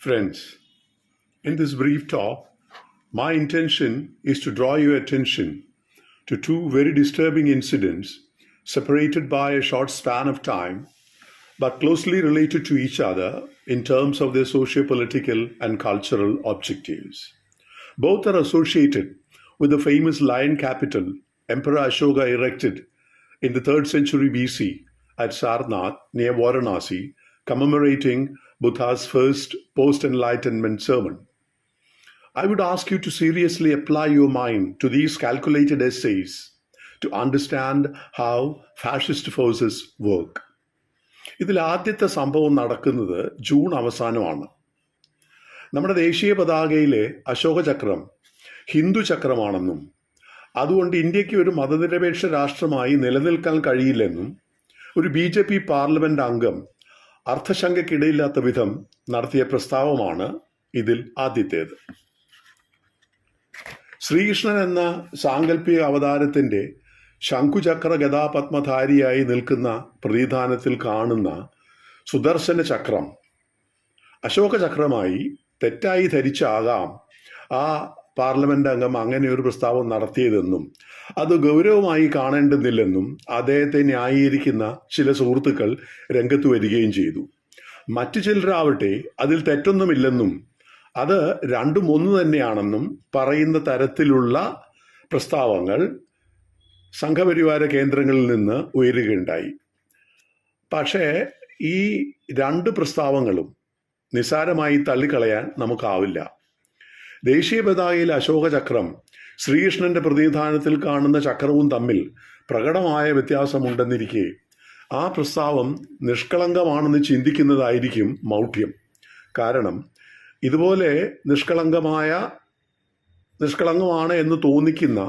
Friends, in this brief talk, my intention is to draw your attention to two very disturbing incidents separated by a short span of time but closely related to each other in terms of their socio-political and cultural objectives. Both are associated with the famous lion capital Emperor Ashoka erected in the 3rd century BC at Sarnath near Varanasi, commemorating Buddha's first post-enlightenment sermon. I would ask you to seriously apply your mind to these calculated essays to understand how fascist forces work. ഇതിൽ ആദ്യത്തെ സംഭവം നടക്കുന്നത് June അവസാനമാണ്. നമ്മുടെ ദേശീയ പതാകയിലെ അശോക ചക്രം ഹിന്ദു ചക്രമാണെന്നും അതുകൊണ്ട് ഇന്ത്യക്ക് ഒരു മതനിരപേക്ഷ രാഷ്ട്രമായി നിലനിൽക്കാൻ കഴിയില്ലെന്നും ഒരു BJP പാർലമെന്റ് അംഗം അർത്ഥശങ്കയ്ക്കിടയില്ലാത്ത വിധം നടത്തിയ പ്രസ്താവമാണ് ഇതിൽ ആദ്യത്തേത്. ശ്രീകൃഷ്ണൻ എന്ന സാങ്കല്പിക അവതാരത്തിൻ്റെ ശംഖുചക്ര ഗദാപത്മധാരിയായി നിൽക്കുന്ന പ്രതിദാനത്തിൽ കാണുന്ന സുദർശന ചക്രം അശോക ചക്രമായി തെറ്റായി ധരിച്ചാകാം ആ പാർലമെന്റ് അംഗം അങ്ങനെ ഒരു പ്രസ്താവന നടത്തിയതെന്നും അത് ഗൗരവമായി കാണേണ്ടുന്നില്ലെന്നും അദ്ദേഹത്തെ ന്യായീകരിക്കുന്ന ചില സുഹൃത്തുക്കൾ രംഗത്ത് വരികയും ചെയ്തു. മറ്റു ചിലരാവട്ടെ അതിൽ തെറ്റൊന്നുമില്ലെന്നും അത് രണ്ടും ഒന്ന് തന്നെയാണെന്നും പറയുന്ന തരത്തിലുള്ള പ്രസ്താവങ്ങൾ സംഘപരിവാര കേന്ദ്രങ്ങളിൽ നിന്ന് ഉയരുകയുണ്ടായി. പക്ഷേ ഈ രണ്ട് പ്രസ്താവങ്ങളും നിസ്സാരമായി തള്ളിക്കളയാൻ നമുക്കാവില്ല. ദേശീയ പതാകയിൽ അശോക ചക്രം ശ്രീകൃഷ്ണന്റെ പ്രതിനിധാനത്തിൽ കാണുന്ന ചക്രവും തമ്മിൽ പ്രകടമായ വ്യത്യാസമുണ്ടെന്നിരിക്കെ ആ പ്രസ്താവം നിഷ്കളങ്കമാണെന്ന് ചിന്തിക്കുന്നതായിരിക്കും മൗഢ്യം. കാരണം ഇതുപോലെ നിഷ്കളങ്കമാണ് എന്ന് തോന്നിക്കുന്ന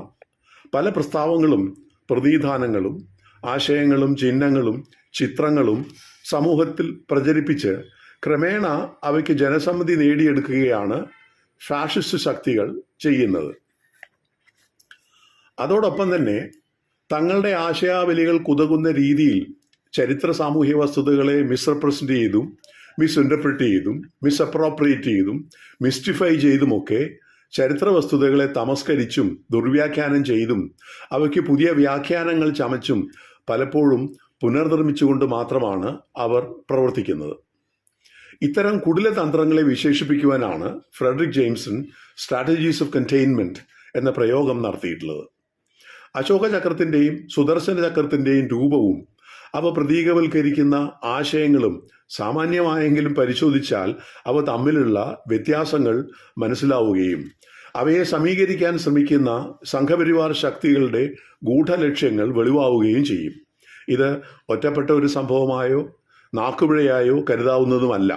പല പ്രസ്താവങ്ങളും പ്രതിനിധാനങ്ങളും ആശയങ്ങളും ചിഹ്നങ്ങളും ചിത്രങ്ങളും സമൂഹത്തിൽ പ്രചരിപ്പിച്ച് ക്രമേണ അവയ്ക്ക് ജനസമ്മതി നേടിയെടുക്കുകയാണ് ഫാഷിസ്റ്റ് ശക്തികൾ ചെയ്യുന്നത്. അതോടൊപ്പം തന്നെ തങ്ങളുടെ ആശയാവലികൾ കുതകുന്ന രീതിയിൽ ചരിത്ര സാമൂഹ്യ വസ്തുതകളെ മിസ്റെപ്രസെൻ്റ് ചെയ്തും മിസ്ഇൻ്റർപ്രിറ്റ് ചെയ്തും മിസ്അപ്രോപ്രിയേറ്റ് ചെയ്തും മിസ്റ്റിഫൈ ചെയ്തുമൊക്കെ ചരിത്ര വസ്തുതകളെ തമസ്കരിച്ചും ദുർവ്യാഖ്യാനം ചെയ്തും അവയ്ക്ക് പുതിയ വ്യാഖ്യാനങ്ങൾ ചമച്ചും പലപ്പോഴും പുനർനിർമ്മിച്ചുകൊണ്ട് മാത്രമാണ് അവർ പ്രവർത്തിക്കുന്നത്. ഇത്തരം കുടിലതന്ത്രങ്ങളെ വിശേഷിപ്പിക്കുവാനാണ് Fredric Jameson strategies of containment എന്ന പ്രയോഗം നടത്തിയിട്ടുള്ളത്. അശോക ചക്രത്തിൻ്റെയും സുദർശന ചക്രത്തിൻ്റെയും രൂപവും അവ പ്രതീകവൽക്കരിക്കുന്ന ആശയങ്ങളും സാമാന്യമായെങ്കിലും പരിശോധിച്ചാൽ അവ തമ്മിലുള്ള വ്യത്യാസങ്ങൾ മനസ്സിലാവുകയും അവയെ സമീകരിക്കാൻ ശ്രമിക്കുന്ന സംഘപരിവാർ ശക്തികളുടെ ഗൂഢലക്ഷ്യങ്ങൾ വെളിവാവുകയും ചെയ്യും. ഇത് ഒറ്റപ്പെട്ട ഒരു സംഭവമായോ നാക്കുപിഴയായോ കരുതാവുന്നതുമല്ല.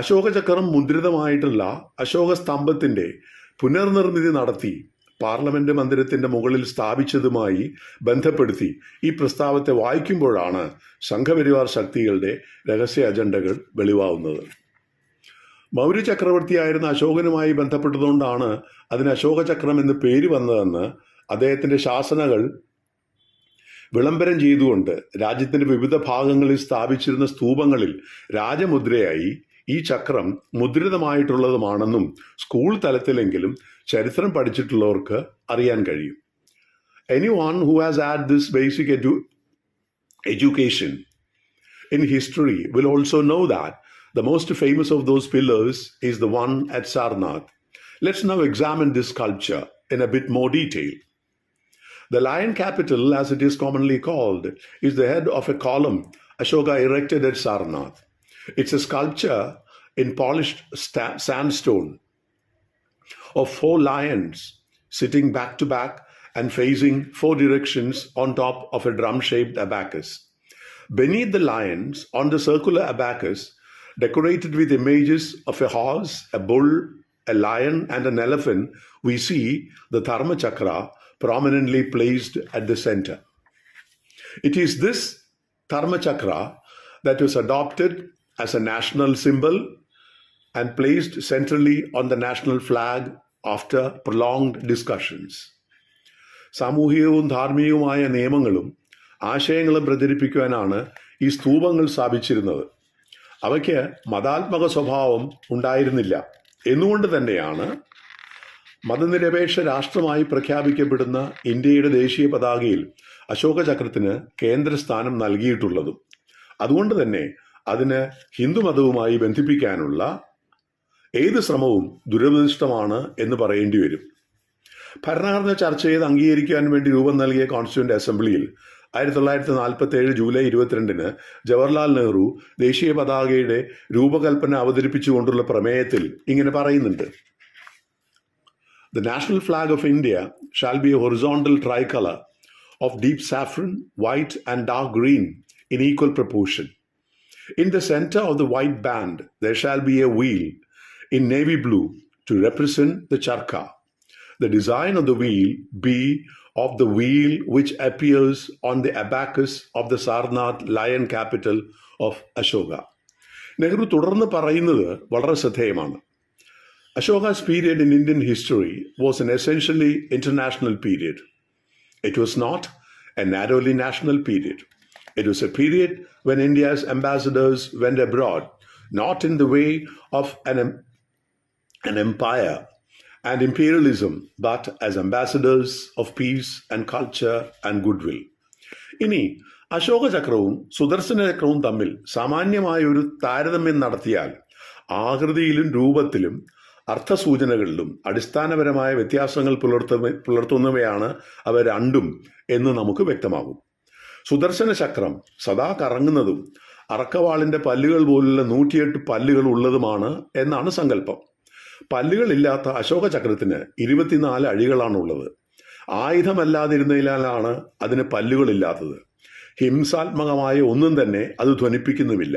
അശോകചക്രം മുദ്രിതമായിട്ടുള്ള അശോക സ്തംഭത്തിൻ്റെ പുനർനിർമ്മിതി നടത്തി പാർലമെന്റ് മന്ദിരത്തിൻ്റെ മുകളിൽ സ്ഥാപിച്ചതുമായി ബന്ധപ്പെടുത്തി ഈ പ്രസ്താവത്തെ വായിക്കുമ്പോഴാണ് സംഘപരിവാർ ശക്തികളുടെ രഹസ്യ അജണ്ടകൾ വെളിവാവുന്നത്. മൗര്യ ചക്രവർത്തിയായിരുന്ന അശോകനുമായി ബന്ധപ്പെട്ടതുകൊണ്ടാണ് അതിന് അശോകചക്രം എന്ന് പേര് വന്നതെന്ന് അദ്ദേഹത്തിൻ്റെ ശാസനകൾ വിളംബരം ചെയ്തുകൊണ്ട് രാജ്യത്തിൻ്റെ വിവിധ ഭാഗങ്ങളിൽ സ്ഥാപിച്ചിരുന്ന സ്തൂപങ്ങളിൽ രാജമുദ്രയായി ഈ ചക്രം മുദ്രിതമായിട്ടുള്ളതുമാണെന്നും സ്കൂൾ തലത്തിലെങ്കിലും ചരിത്രം പഠിച്ചിട്ടുള്ളവർക്ക് അറിയാൻ കഴിയും. Anyone who has had this basic education in history will also know that the most famous of those pillars is the one at Sarnath. Let's now examine this sculpture in a bit more detail. The lion capital, as it is commonly called, is the head of a column Ashoka erected at Sarnath. It's a sculpture in polished sandstone of 4 lions sitting back to back and facing 4 directions on top of a drum-shaped abacus. Beneath the lions, on the circular abacus, decorated with images of a horse, a bull, a lion, and an elephant, we see the Dharma Chakra prominently placed at the center. It is this Dharma Chakra that was adopted as a national symbol and placed centrally on the national flag after prolonged discussions. സാമൂഹികവും ധാർമ്മികവുമായ നിയമങ്ങളും ആശയങ്ങളും പ്രചരിപ്പിക്കുവാനാണ് ഈ സ്തൂപങ്ങൾ സ്ഥാപിച്ചിരുന്നത്. അവയ്ക്ക് മതാത്മക സ്വഭാവം ഉണ്ടായിരുന്നില്ല. എന്നുകൊണ്ട് തന്നെയാണ് മതനിരപേക്ഷ രാഷ്ട്രമായി പ്രഖ്യാപിക്കപ്പെടുന്ന ഇന്ത്യയുടെ ദേശീയ പതാകയിൽ അശോക ചക്രത്തിന് കേന്ദ്രസ്ഥാനം നൽകിയിട്ടുള്ളതും. അതുകൊണ്ട് തന്നെ അതിന് ഹിന്ദുമതവുമായി ബന്ധിപ്പിക്കാനുള്ള ഏത് ശ്രമവും ദുരദൃഷ്ടമാണ് എന്ന് പറയേണ്ടി വരും. ഭരണഘടന ചർച്ച ചെയ്ത് അംഗീകരിക്കാൻ വേണ്ടി രൂപം നൽകിയ കോൺസ്റ്റിറ്റ്യൂന്റ് അസംബ്ലിയിൽ 1947 ജൂലൈ 22 ജവഹർലാൽ നെഹ്റു ദേശീയ പതാകയുടെ രൂപകൽപ്പന അവതരിപ്പിച്ചുകൊണ്ടുള്ള പ്രമേയത്തിൽ ഇങ്ങനെ പറയുന്നുണ്ട്: The national flag of India shall be a horizontal tricolor of deep saffron, white and dark green in equal proportion. In the center of the white band there shall be a wheel in navy blue to represent the charkha. The design of the wheel be of the wheel which appears on the abacus of the Sarnath lion capital of Ashoka. Nehru തുടർന്ന് പറയുന്നത് വളരെ ശ്രദ്ധേയമാണ്. Ashoka's period in Indian history was an essentially international period. It was not a narrowly national period. It was a period when India's ambassadors went abroad, not in the way of an empire and imperialism, but as ambassadors of peace and culture and goodwill. ഇനി അശോക ചക്രവും സുദർശന ചക്രവും തമ്മിൽ സാമാന്യമായ ഒരു താരതമ്യം നടത്തിയാൽ ആകൃതിയിലും രൂപത്തിലും അർത്ഥസൂചനകളിലും അടിസ്ഥാനപരമായ വ്യത്യാസങ്ങൾ പുലർത്തുന്നവയാണ് അവ രണ്ടും എന്ന് നമുക്ക് വ്യക്തമാകും. സുദർശന ചക്രം സദാ കറങ്ങുന്നതും അറക്കവാളിന്റെ പല്ലുകൾ പോലുള്ള 108 പല്ലുകൾ ഉള്ളതുമാണ് എന്നാണ് സങ്കല്പം. പല്ലുകളില്ലാത്ത അശോക ചക്രത്തിന് 24 അഴികളാണുള്ളത്. ആയുധമല്ലാതിരുന്നതിനാലാണ് അതിന് പല്ലുകളില്ലാത്തത്. ഹിംസാത്മകമായ ഒന്നും തന്നെ അത് ധ്വനിപ്പിക്കുന്നുമില്ല.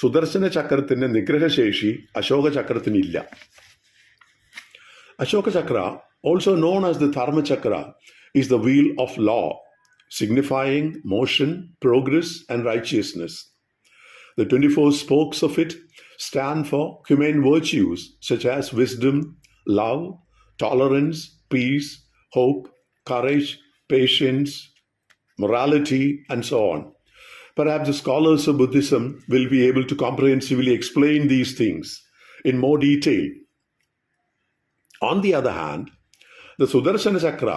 സുദർശന ചക്രത്തിന്റെ നിഗ്രഹശേഷി അശോക ചക്രത്തിനില്ല. അശോക ചക്ര, also known as the Dharma Chakra, is the wheel of law, signifying motion, progress and righteousness. The 24 spokes of it stand for humane virtues such as wisdom, love, tolerance, peace, hope, courage, patience, morality, and so on. Perhaps the scholars of Buddhism will be able to comprehensively explain these things in more detail. On the other hand, the Sudarshana Chakra,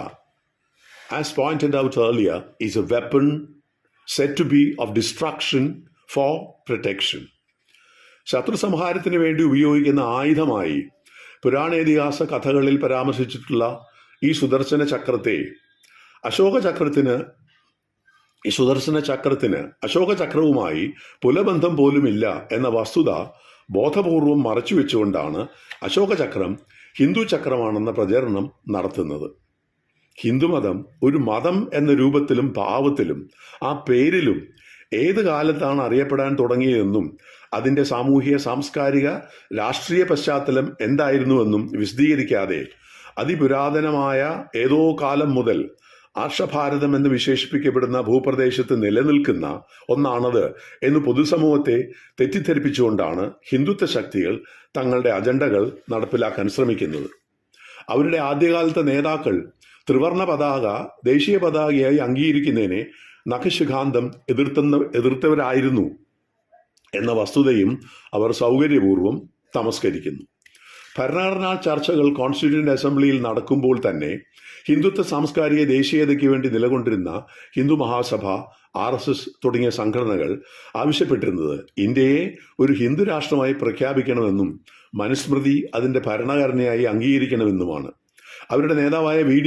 as pointed out earlier, is a weapon said to be of destruction for protection. ശത്രു സംഹാരത്തിന് വേണ്ടി ഉപയോഗിക്കുന്ന ആയുധമായി പുരാണേതിഹാസ കഥകളിൽ പരാമർശിച്ചിട്ടുള്ള ഈ സുദർശന ചക്രത്തിന് അശോക ചക്രവുമായി പുലബന്ധം പോലുമില്ല എന്ന വസ്തുത ബോധപൂർവം മറച്ചുവെച്ചുകൊണ്ടാണ് അശോക ചക്രം ഹിന്ദു ചക്രമാണെന്ന പ്രചരണം നടത്തുന്നത്. ഹിന്ദുമതം ഒരു മതം എന്ന രൂപത്തിലും ഭാവത്തിലും ആ പേരിലും ഏത് കാലത്താണ് അറിയപ്പെടാൻ തുടങ്ങിയതെന്നും അതിൻ്റെ സാമൂഹിക, സാംസ്കാരിക, രാഷ്ട്രീയ പശ്ചാത്തലം എന്തായിരുന്നുവെന്നും വിശദീകരിക്കാതെ അതിപുരാതനമായ ഏതോ കാലം മുതൽ ആർഷഭാരതം എന്ന് വിശേഷിപ്പിക്കപ്പെടുന്ന ഭൂപ്രദേശത്ത് നിലനിൽക്കുന്ന ഒന്നാണത് എന്ന് പൊതുസമൂഹത്തെ തെറ്റിദ്ധരിപ്പിച്ചുകൊണ്ടാണ് ഹിന്ദുത്വ ശക്തികൾ തങ്ങളുടെ അജണ്ടകൾ നടപ്പിലാക്കാൻ ശ്രമിക്കുന്നത്. അവരുടെ ആദ്യകാലത്തെ നേതാക്കൾ ത്രിവർണ പതാക ദേശീയ പതാകയായി അംഗീകരിക്കുന്നതിനെ നഖശിഖാന്തം എതിർത്തവരായിരുന്നു എന്ന വസ്തുതയും അവർ സൗകര്യപൂർവ്വം തമസ്കരിക്കുന്നു. ഭരണഘടനാ ചർച്ചകൾ കോൺസ്റ്റിറ്റ്യൂന്റ് അസംബ്ലിയിൽ നടക്കുമ്പോൾ തന്നെ ഹിന്ദുത്വ സാംസ്കാരിക ദേശീയതയ്ക്ക് വേണ്ടി നിലകൊണ്ടിരുന്ന ഹിന്ദു മഹാസഭ, RSS തുടങ്ങിയ സംഘടനകൾ ആവശ്യപ്പെട്ടിരുന്നത് ഇന്ത്യയെ ഒരു ഹിന്ദു രാഷ്ട്രമായി പ്രഖ്യാപിക്കണമെന്നും മനുസ്മൃതി അതിൻ്റെ ഭരണഘടനയായി അംഗീകരിക്കണമെന്നുമാണ്. അവരുടെ നേതാവായ V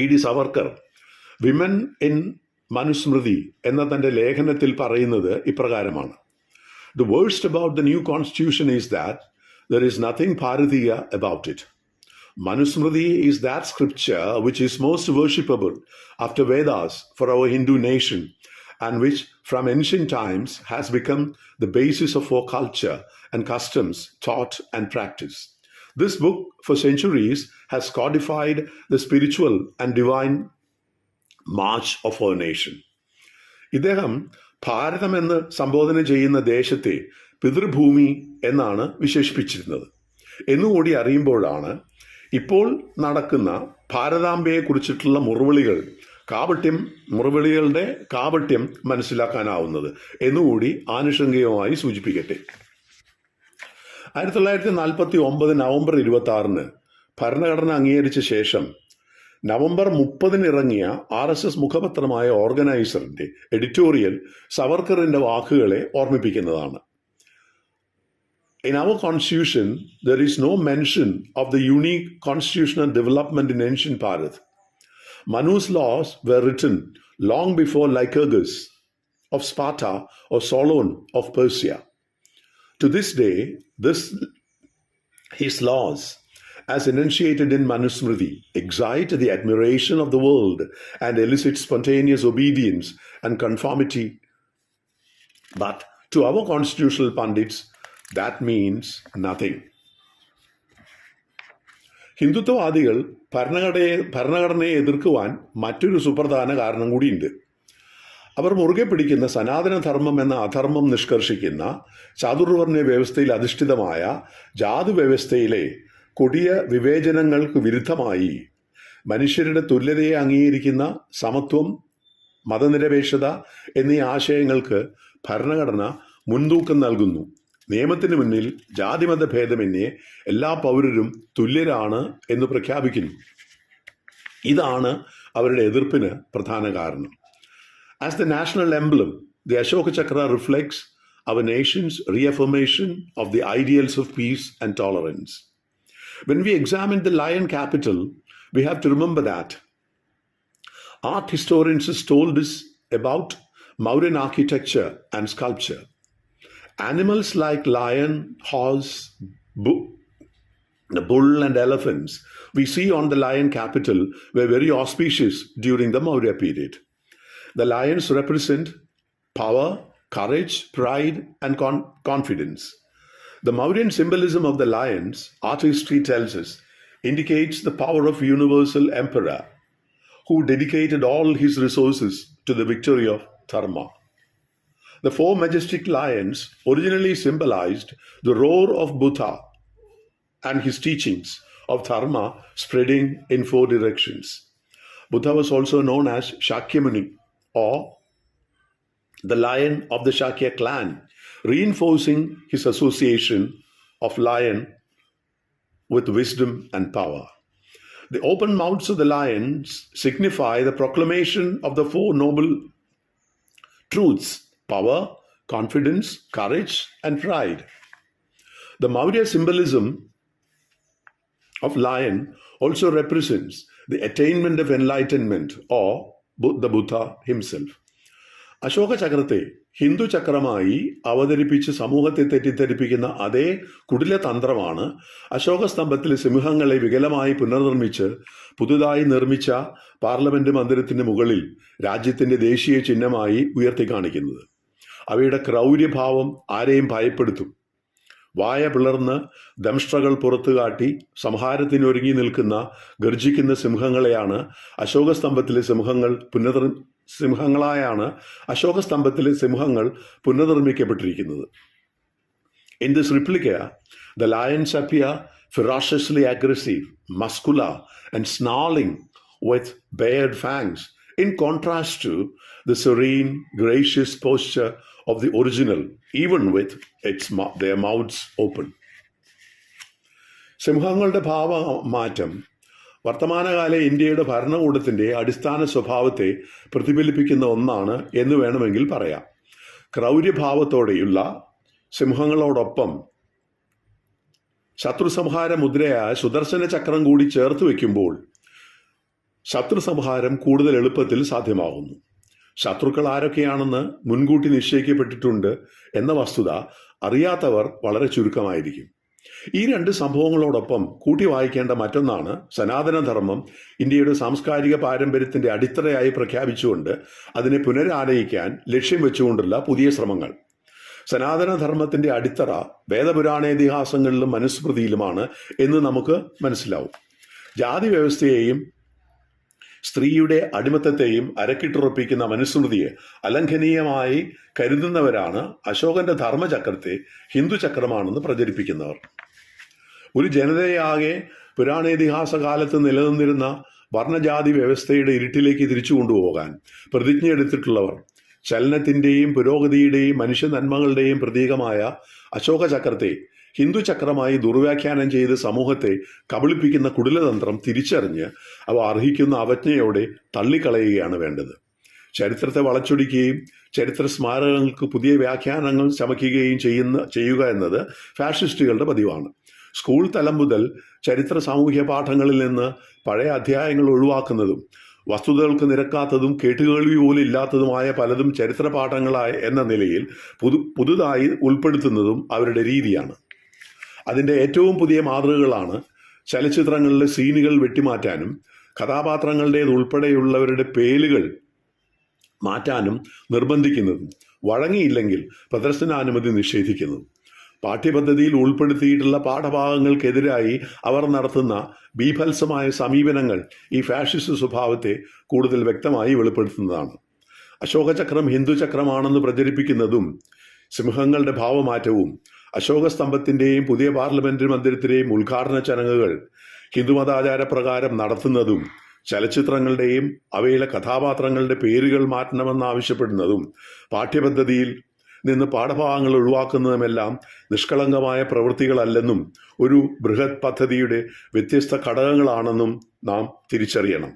D Savarkar women in Manusmriti എന്ന തൻ്റെ ലേഖനത്തിൽ പറയുന്നത് ഇപ്രകാരമാണ്: The worst about the new constitution is that there is nothing Bharatiya about it. Manusmriti is that scripture which is most worshipable after Vedas for our Hindu nation and which from ancient times has become the basis of our culture and customs taught and practiced. This book for centuries has codified the spiritual and divine march of our nation. ഇദ്ദേഹം ഭാരതം എന്ന് സംബോധന ചെയ്യുന്ന ദേശത്തെ പിതൃഭൂമി എന്നാണ് വിശേഷിപ്പിച്ചിരുന്നത്. എന്നുകൂടി അറിയുമ്പോഴാണ് ഇപ്പോൾ നടക്കുന്ന ഭാരതാംബയെ കുറിച്ചിട്ടുള്ള മുറവിളികൾ കാപട്യം, മുറവിളികളുടെ കാപട്യം മനസ്സിലാക്കാനാവുന്നത് എന്നുകൂടി ആനുഷംഗികമായി സൂചിപ്പിക്കട്ടെ. 1949 നവംബർ 26 ഭരണഘടന അംഗീകരിച്ച ശേഷം നവംബർ 30 ഇറങ്ങിയ RSS മുഖപത്രമായ ഓർഗനൈസറിന്റെ എഡിറ്റോറിയൽ സവർക്കറിന്റെ വാക്കുകളെ ഓർമ്മിപ്പിക്കുന്നതാണ്. In our constitution, there is no mention of the unique constitutional development in ancient Bharat. Manu's laws were written long before Lycurgus of Sparta or Solon of Persia. To this day, his laws, as enunciated in Manusmriti, excite the admiration of the world and elicit spontaneous obedience and conformity. But to our constitutional pundits, that means nothing. ഹിന്ദുത്വവാദികൾ ഭരണഘടനയെ എതിർക്കുവാൻ മറ്റൊരു സുപ്രധാന കാരണം കൂടിയുണ്ട്. അവർ മുറുകെ പിടിക്കുന്ന സനാതനധർമ്മം എന്ന അധർമ്മം നിഷ്കർഷിക്കുന്ന ചാതുർവർണ്ണ വ്യവസ്ഥയിൽ അധിഷ്ഠിതമായ ജാതി വ്യവസ്ഥയിലെ കൊടിയ വിവേചനങ്ങൾക്ക് വിരുദ്ധമായി മനുഷ്യരുടെ തുല്യതയെ അംഗീകരിക്കുന്ന സമത്വം, മതനിരപേക്ഷത എന്നീ ആശയങ്ങൾക്ക് ഭരണഘടന മുൻതൂക്കം നൽകുന്നു. നിയമത്തിന് മുന്നിൽ ജാതിമത ഭേദമന്യേ എല്ലാ പൗരരും തുല്യരാണ് എന്ന് പ്രഖ്യാപിക്കുന്നു. ഇതാണ് അവരുടെ എതിർപ്പിന് പ്രധാന കാരണം. As the national emblem, the Ashoka Chakra reflects our nation's reaffirmation of the ideals of peace and tolerance. When we examine the lion capital, we have to remember that art historians have told us about Mauryan architecture and sculpture. Animals like lion, horse, the bull and elephants we see on the lion capital were very auspicious during the Maurya period. The lions represent power, courage, pride, and confidence. The Mauryan symbolism of the lions, art history tells us, indicates the power of universal emperor who dedicated all his resources to the victory of Dharma. The four majestic lions originally symbolized the roar of Buddha and his teachings of Dharma spreading in four directions. Buddha was also known as Shakyamuni, or the lion of the Shakya clan, reinforcing his association of lion with wisdom and power. The open mouths of the lions signify the proclamation of the four noble truths: power, confidence, courage, and pride. The Maurya symbolism of lion also represents the attainment of enlightenment, or the Buddha himself. Ashoka ചക്രത്തെ Hindu ചക്രമായി അവതരിപ്പിച്ച് സമൂഹത്തെ തെറ്റിദ്ധരിപ്പിക്കുന്ന അതേ കുടില തന്ത്രമാണ് അശോക സ്തംഭത്തിലെ സിംഹങ്ങളെ വികലമായി പുനർനിർമ്മിച്ച് പുതുതായി നിർമ്മിച്ച parliament മന്ദിരത്തിന് മുകളിൽ രാജ്യത്തിന്റെ ദേശീയ ചിഹ്നമായി ഉയർത്തിക്കാണിക്കുന്നത്. അവയുടെ ക്രൗര്യഭാവം ആരെയും ഭയപ്പെടുത്തും. വായ പിളർന്ന് ദംഷ്ട്രകൾ പുറത്തുകാട്ടി സംഹാരത്തിനൊരുങ്ങി നിൽക്കുന്ന ഗർജിക്കുന്ന സിംഹങ്ങളെയാണ് അശോകസ്തംഭത്തിലെ സിംഹങ്ങളായാണ് അശോകസ്തംഭത്തിലെ സിംഹങ്ങൾ പുനർനിർമ്മിക്കപ്പെട്ടിരിക്കുന്നത്. In this replica, the lions appear ferociously aggressive, muscular, and snarling with bared fangs, in contrast to the serene, gracious posture of the original, even with their mouths open. സിംഹങ്ങളുടെ ഭാവമാറ്റം വർത്തമാനകാല ഇന്ത്യയുടെ ഭരണകൂടത്തിൻ്റെ അടിസ്ഥാന സ്വഭാവത്തെ പ്രതിഫലിപ്പിക്കുന്ന ഒന്നാണ് എന്ന് വേണമെങ്കിൽ പറയാം. ക്രൗര്യഭാവത്തോടെയുള്ള സിംഹങ്ങളോടൊപ്പം ശത്രുസംഹാര മുദ്രയായ സുദർശന ചക്രം കൂടി ചേർത്ത് വയ്ക്കുമ്പോൾ ശത്രുസംഹാരം കൂടുതൽ എളുപ്പത്തിൽ സാധ്യമാകുന്നു. ശത്രുക്കൾ ആരൊക്കെയാണെന്ന് മുൻകൂട്ടി നിശ്ചയിക്കപ്പെട്ടിട്ടുണ്ട് എന്ന വസ്തുത അറിയാത്തവർ വളരെ ചുരുക്കമായിരിക്കും. ഈ രണ്ട് സംഭവങ്ങളോടൊപ്പം കൂട്ടി വായിക്കേണ്ട മറ്റൊന്നാണ് സനാതനധർമ്മം ഇന്ത്യയുടെ സാംസ്കാരിക പാരമ്പര്യത്തിന്റെ അടിത്തറയായി പ്രഖ്യാപിച്ചുകൊണ്ട് അതിനെ പുനരാനയിക്കാൻ ലക്ഷ്യം വെച്ചുകൊണ്ടുള്ള പുതിയ ശ്രമങ്ങൾ. സനാതനധർമ്മത്തിന്റെ അടിത്തറ വേദപുരാണേതിഹാസങ്ങളിലും മനുസ്മൃതിയിലുമാണ് എന്ന് നമുക്ക് മനസ്സിലാവും. ജാതി വ്യവസ്ഥയെയും സ്ത്രീയുടെ അടിമത്തത്തെയും അരക്കിട്ടുറപ്പിക്കുന്ന മനുസ്മൃതിയെ അലംഘനീയമായി കരുതുന്നവരാണ് അശോകന്റെ ധർമ്മചക്രത്തെ ഹിന്ദുചക്രമാണെന്ന് പ്രചരിപ്പിക്കുന്നവർ. ഒരു ജനതയാകെ പുരാണേതിഹാസ കാലത്ത് നിലനിന്നിരുന്ന വർണ്ണജാതി വ്യവസ്ഥയുടെ ഇരുട്ടിലേക്ക് തിരിച്ചു കൊണ്ടുപോകാൻ പ്രതിജ്ഞയെടുത്തിട്ടുള്ളവർ ചലനത്തിൻ്റെയും പുരോഗതിയുടെയും മനുഷ്യ നന്മകളുടെയും പ്രതീകമായ അശോക ചക്രത്തെ ഹിന്ദു ചക്രമായി ദുർവ്യാഖ്യാനം ചെയ്ത് സമൂഹത്തെ കബളിപ്പിക്കുന്ന കുടിലതന്ത്രം തിരിച്ചറിഞ്ഞ് അവ അർഹിക്കുന്ന അവജ്ഞയോടെ തള്ളിക്കളയുകയാണ് വേണ്ടത്. ചരിത്രത്തെ വളച്ചൊടിക്കുകയും ചരിത്ര സ്മാരകങ്ങൾക്ക് പുതിയ വ്യാഖ്യാനങ്ങൾ ചമയ്ക്കുകയും ചെയ്യുക എന്നത് ഫാഷിസ്റ്റുകളുടെ പതിവാണ്. സ്കൂൾ തലം മുതൽ ചരിത്ര സാമൂഹ്യ പാഠങ്ങളിൽ നിന്ന് പഴയ അധ്യായങ്ങൾ ഒഴിവാക്കുന്നതും വസ്തുതകൾക്ക് നിരക്കാത്തതും കേട്ടുകേൾവി പോലും ഇല്ലാത്തതുമായ പലതും ചരിത്ര പാഠങ്ങളായ എന്ന നിലയിൽ പുതുതായി ഉൾപ്പെടുത്തുന്നതും അവരുടെ രീതിയാണ്. അതിൻ്റെ ഏറ്റവും പുതിയ മാതൃകകളാണ് ചലച്ചിത്രങ്ങളിലെ സീനുകൾ വെട്ടിമാറ്റാനും കഥാപാത്രങ്ങളുടേതുൾപ്പെടെയുള്ളവരുടെ പേരുകൾ മാറ്റാനും നിർബന്ധിക്കുന്നതും വഴങ്ങിയില്ലെങ്കിൽ പ്രദർശനാനുമതി നിഷേധിക്കുന്നതും. പാഠ്യപദ്ധതിയിൽ ഉൾപ്പെടുത്തിയിട്ടുള്ള പാഠഭാഗങ്ങൾക്കെതിരായി അവർ നടത്തുന്ന ബീഭത്സമായ സമീപനങ്ങൾ ഈ ഫാഷിസ്റ്റ് സ്വഭാവത്തെ കൂടുതൽ വ്യക്തമായി വെളിപ്പെടുത്തുന്നതാണ്. അശോകചക്രം ഹിന്ദുചക്രമാണെന്ന് പ്രചരിപ്പിക്കുന്നതും സിംഹങ്ങളുടെ ഭാവമാറ്റവും അശോകസ്തംഭത്തിൻ്റെയും പുതിയ പാർലമെന്റ് മന്ദിരത്തിലെയും ഉദ്ഘാടന ചടങ്ങുകൾ ഹിന്ദുമതാചാരപ്രകാരം നടത്തുന്നതും ചലച്ചിത്രങ്ങളുടെയും അവയിലെ കഥാപാത്രങ്ങളുടെ പേരുകൾ മാറ്റണമെന്നാവശ്യപ്പെടുന്നതും പാഠ്യപദ്ധതിയിൽ നിന്ന് പാഠഭാഗങ്ങൾ ഒഴിവാക്കുന്നതുമെല്ലാം നിഷ്കളങ്കമായ പ്രവൃത്തികളല്ലെന്നും ഒരു ബൃഹത് പദ്ധതിയുടെ വ്യത്യസ്ത ഘടകങ്ങളാണെന്നും നാം തിരിച്ചറിയണം.